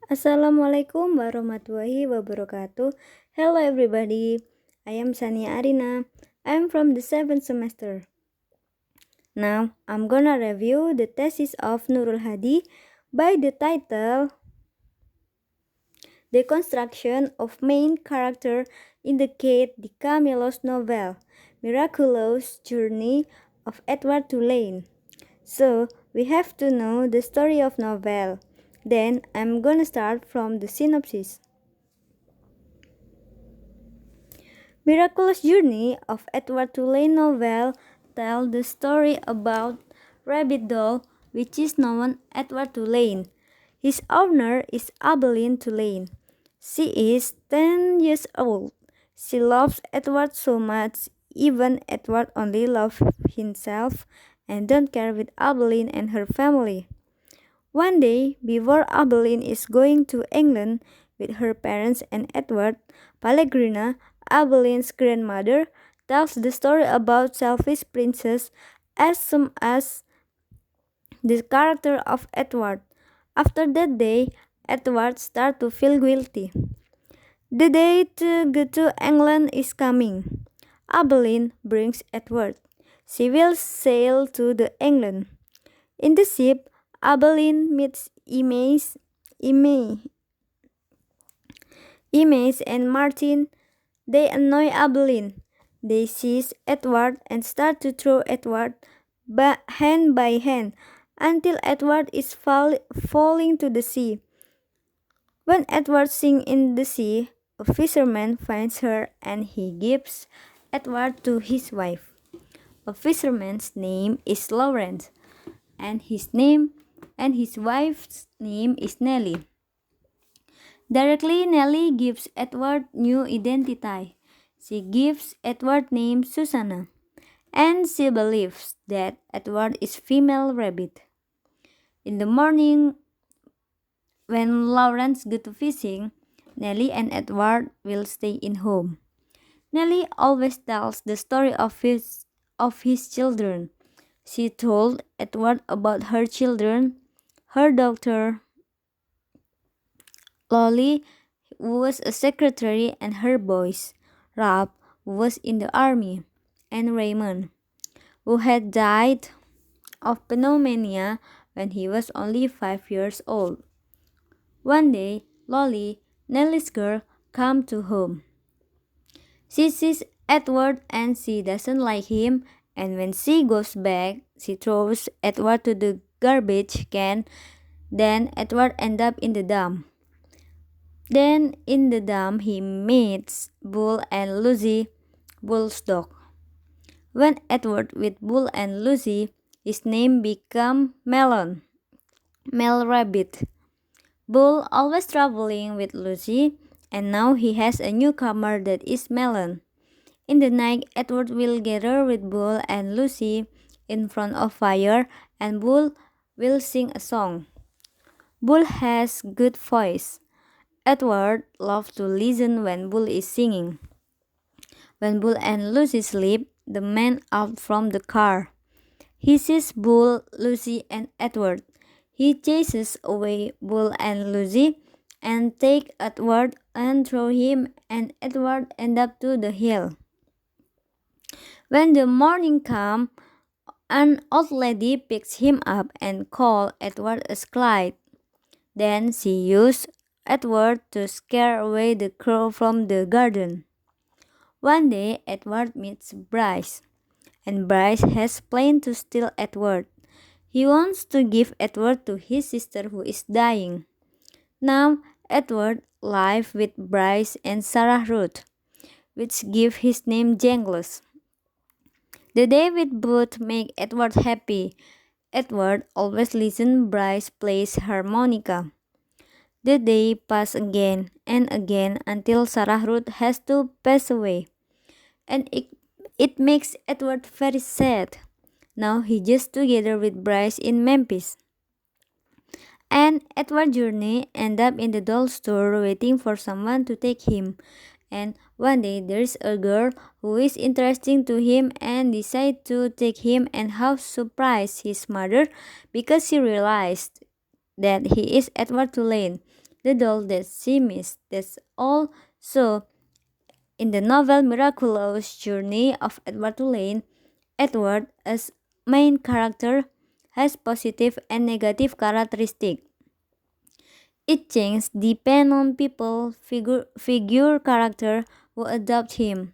Assalamualaikum warahmatullahi wabarakatuh. Hello everybody, I am Sania Arina. I'm from the 7th semester. Now I'm gonna review the thesis of Nurul Hadi by the title The Construction of Main Character in the Kate DiCamillo's novel Miraculous Journey of Edward Tulane. So we have to know the story of novel. Then I'm gonna start from the synopsis. Miraculous Journey of Edward Tulane novel tells the story about Rabbit Doll, which is known Edward Tulane. His owner is Abeline Tulane. She is 10 years old. She loves Edward so much, even Edward only loves himself and don't care with Abeline and her family. One day, before Abeline is going to England with her parents and Edward, Pellegrina, Abeline's grandmother, tells the story about selfish princess as soon as the character of Edward. After that day, Edward starts to feel guilty. The day to go to England is coming. Abeline brings Edward. She will sail to the England. In the ship, Abeline meets Image and Martin. They annoy Abeline. They seize Edward and start to throw Edward hand by hand until Edward is falling to the sea. When Edward sinks in the sea, a fisherman finds her and he gives Edward to his wife. A fisherman's name is Lawrence, and his wife's name is Nellie. Directly, Nellie gives Edward new identity. She gives Edward name Susanna, and she believes that Edward is female rabbit. In the morning, when Lawrence go to fishing, Nellie and Edward will stay in home. Nellie always tells the story of his children. She told Edward about her children, her daughter Lolly, who was a secretary, and her boys, Rob, who was in the army, and Raymond, who had died of pneumonia when he was only 5 years old. One day, Lolly, Nellie's girl, comes to home. She sees Edward and she doesn't like him, and when she goes back, she throws Edward to the garbage can. Then Edward ends up in the dump. Then in the dump he meets Bull and Lucy, Bull's dog. When Edward with Bull and Lucy, his name become Melon, Mel Rabbit. Bull always traveling with Lucy, and now he has a newcomer that is Melon. In the night, Edward will gather with Bull and Lucy in front of fire, and Bull will sing a song. Bull has good voice. Edward loves to listen when Bull is singing. When Bull and Lucy sleep, the man out from the car. He sees Bull, Lucy, and Edward. He chases away Bull and Lucy and take Edward and throw him, and Edward end up to the hill. When the morning comes, an old lady picks him up and calls Edward a Clyde. Then she used Edward to scare away the crow from the garden. One day, Edward meets Bryce, and Bryce has planned to steal Edward. He wants to give Edward to his sister who is dying. Now, Edward lives with Bryce and Sarah Ruth, which give his name Jangles. The day with both make Edward happy. Edward always listens Bryce plays harmonica. The day passes again and again until Sarah Ruth has to pass away. And it makes Edward very sad. Now he just together with Bryce in Memphis. And Edward's journey end up in the doll store waiting for someone to take him. And one day there is a girl who is interesting to him and decide to take him, and how surprised his mother because she realized that he is Edward Tulane. the doll that she missed. That's all. So, in the novel Miraculous Journey of Edward Tulane, Edward, as main character, has positive and negative characteristics. It changes depend on people, figure character who adopt him.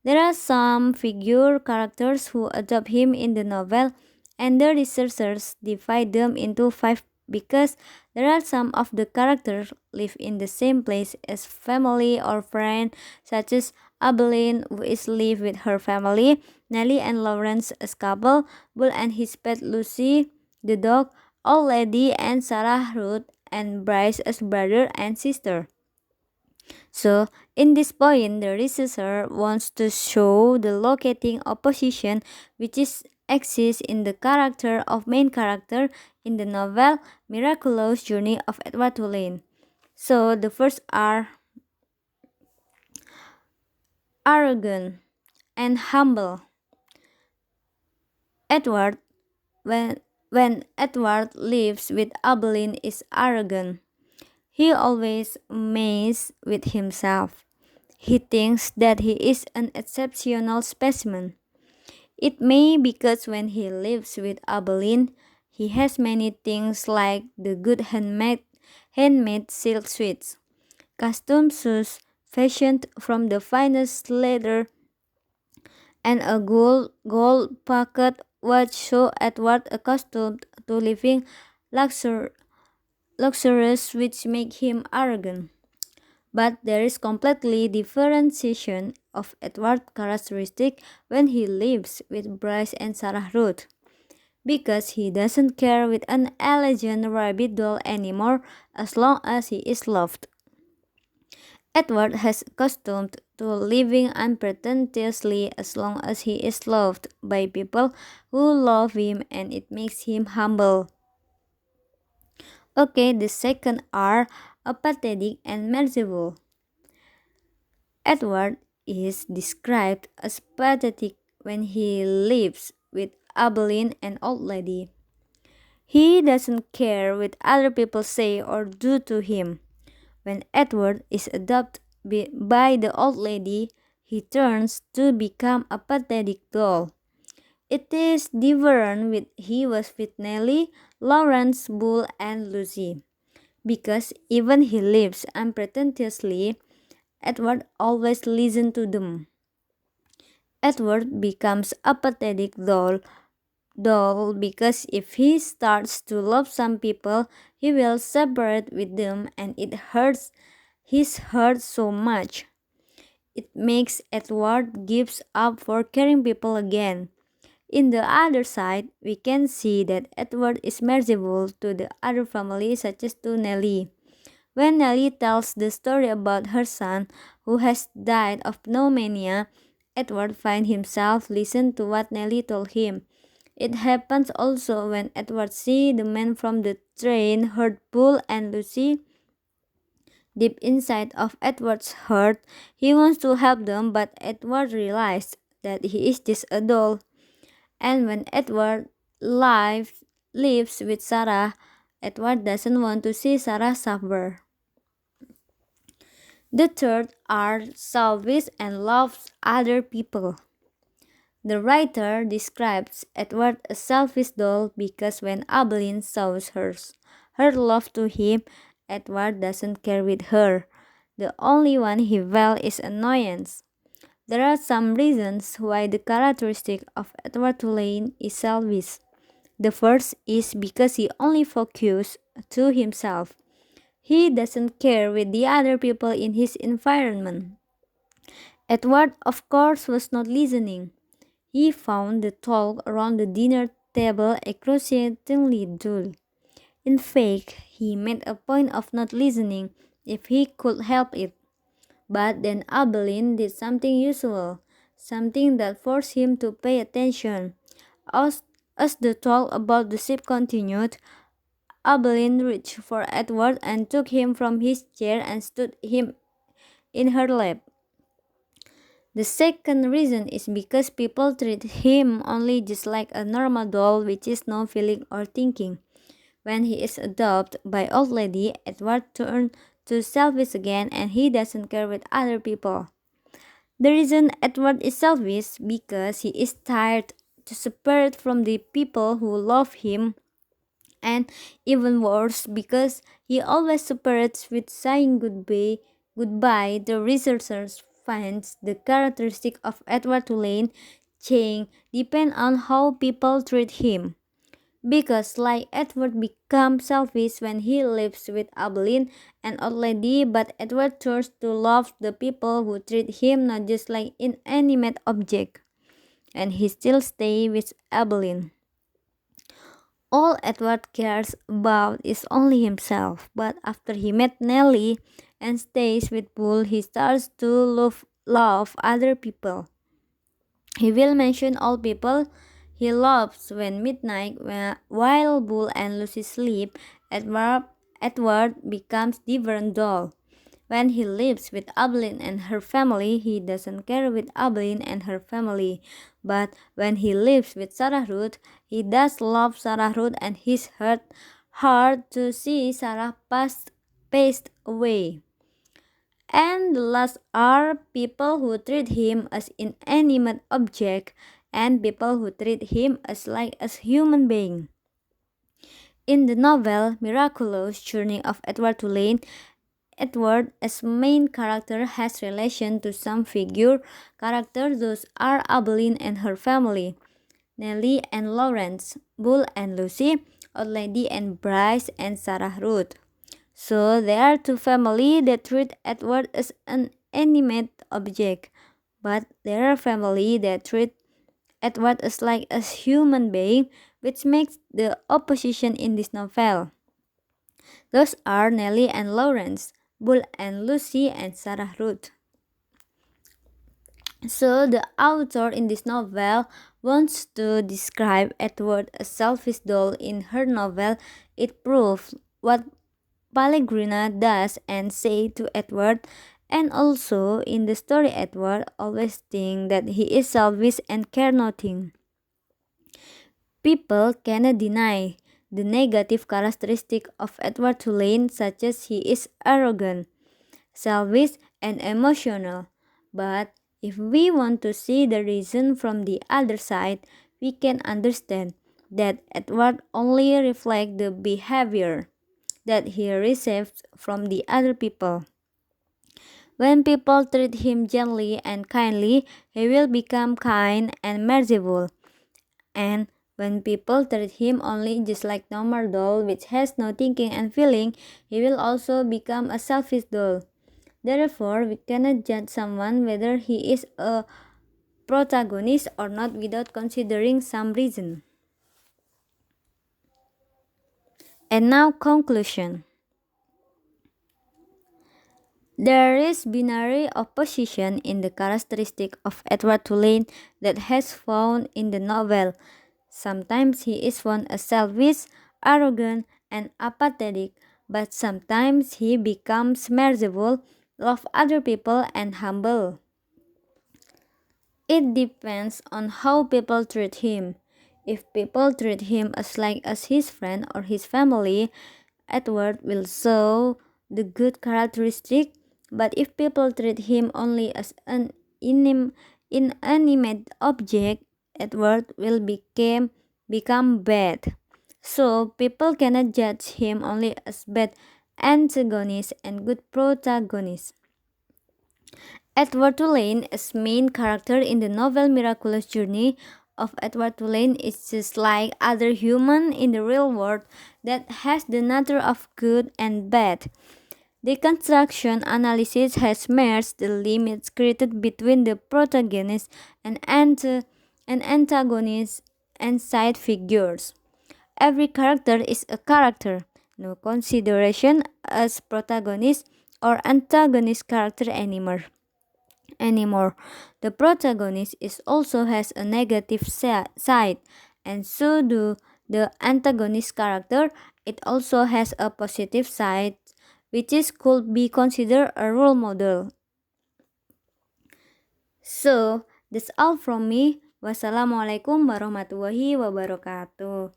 There are some figure characters who adopt him in the novel, and the researchers divide them into five because there are some of the characters live in the same place as family or friend, such as Abeline, who is live with her family, Nellie and Lawrence as couple, Bull and his pet Lucy, the dog, Old Lady and Sarah Ruth, and Bryce as brother and sister. So, in this point, the researcher wants to show the locating opposition which is exists in the character of main character in the novel Miraculous Journey of Edward Tulane. So, the first are arrogant and humble. Edward, when Edward lives with Abeline, is arrogant. He always amazed with himself. He thinks that he is an exceptional specimen. It may because when he lives with Abeline, he has many things like the good handmade silk sweets, custom shoes fashioned from the finest leather, and a gold pocket watch so Edward accustomed to living luxur- luxurious which make him arrogant. But there is completely differentiation of Edward's characteristic when he lives with Bryce and Sarah Ruth, because he doesn't care with an elegant rabbit doll anymore as long as he is loved. Edward has accustomed to living unpretentiously as long as he is loved by people who love him, and it makes him humble. Okay, the second are apathetic and merciful. Edward is described as pathetic when he lives with Abeline and Old Lady. He doesn't care what other people say or do to him. When Edward is adopted by the Old Lady, he turns to become a pathetic doll. It is different with he was with Nellie, Lawrence, Bull, and Lucy, because even he lives unpretentiously, Edward always listens to them. Edward becomes a pathetic doll because if he starts to love some people, he will separate with them and it hurts his heart so much. It makes Edward gives up for caring people again. In the other side, we can see that Edward is merciful to the other family such as to Nellie. When Nellie tells the story about her son who has died of pneumonia, Edward finds himself listen to what Nellie told him. It happens also when Edward sees the man from the train hurt Bull and Lucy. Deep inside of Edward's heart, he wants to help them, but Edward realizes that he is just a doll. And when Edward lives with Sarah, Edward doesn't want to see Sarah suffer. The third are selfish and loves other people. The writer describes Edward as selfish doll because when Abeline shows her love to him, Edward doesn't care with her. The only one he felt is annoyance. There are some reasons why the characteristic of Edward Tulane is selfish. The first is because he only focuses to himself. He doesn't care with the other people in his environment. Edward, of course, was not listening. He found the talk around the dinner table excruciatingly dull. In fact, he made a point of not listening if he could help it. But then Abeline did something usual, something that forced him to pay attention. As the talk about the ship continued, Abeline reached for Edward and took him from his chair and stood him in her lap. The second reason is because people treat him only just like a normal doll which is no feeling or thinking. When he is adopted by old lady, Edward turns to selfish again and he doesn't care with other people. The reason Edward is selfish because he is tired to separate from the people who love him, and even worse because he always separates with saying goodbye. The researchers finds the characteristic of Edward Tulane change depend on how people treat him. Because like Edward becomes selfish when he lives with Abeline and old lady, but Edward turns to love the people who treat him not just like inanimate object, and he still stay with Abeline. All Edward cares about is only himself, but after he met Nellie and stays with Bull, he starts to love other people. He will mention all people he loves when midnight, while Bull and Lucy sleep. Edward becomes different doll. When he lives with Abeline and her family, he doesn't care with Abeline and her family. But when he lives with Sarah Ruth, he does love Sarah Ruth and his hard to see Sarah passed away. And the last are people who treat him as inanimate object and people who treat him as human being. In the novel Miraculous Journey of Edward Tulane, Edward as main character has relation to some figure characters. Those are Abeline and her family, Nellie and Lawrence, Bull and Lucy, Old Lady and Bryce and Sarah Ruth. So there are two families that treat Edward as an animate object, but there are family that treat Edward as like a human being, which makes the opposition in this novel. Those are Nellie and Lawrence, Bull and Lucy, and Sarah Ruth. So the author in this novel wants to describe Edward as selfish doll in her novel. It proves what Pellegrina does and say to Edward, and also in the story Edward always think that he is selfish and care nothing. People cannot deny the negative characteristic of Edward Tulane, such as he is arrogant, selfish, and emotional. But if we want to see the reason from the other side, we can understand that Edward only reflects the behavior that he receives from the other people. When people treat him gently and kindly, he will become kind and merciful. And when people treat him only just like normal doll which has no thinking and feeling, he will also become a selfish doll. Therefore, we cannot judge someone whether he is a protagonist or not without considering some reason. And now conclusion. There is binary opposition in the characteristic of Edward Tulane that has found in the novel. Sometimes he is found as selfish, arrogant, and apathetic, but sometimes he becomes merciful, love other people, and humble. It depends on how people treat him. If people treat him as his friend or his family, Edward will show the good characteristic. But if people treat him only as an inanimate object, Edward will become bad. So people cannot judge him only as bad antagonist and good protagonist. Edward Tulane as main character in the novel Miraculous Journey of Edward Tulane is just like other human in the real world that has the nature of good and bad. The construction analysis has merged the limits created between the protagonist and antagonist and side figures. Every character is a character, no consideration as protagonist or antagonist character anymore. The protagonist is also has a negative side, and so do the antagonist character. It also has a positive side, which is could be considered a role model. So that's all from me. Wassalamualaikum warahmatullahi wabarakatuh.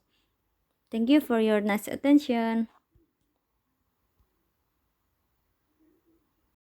Thank you for your nice attention.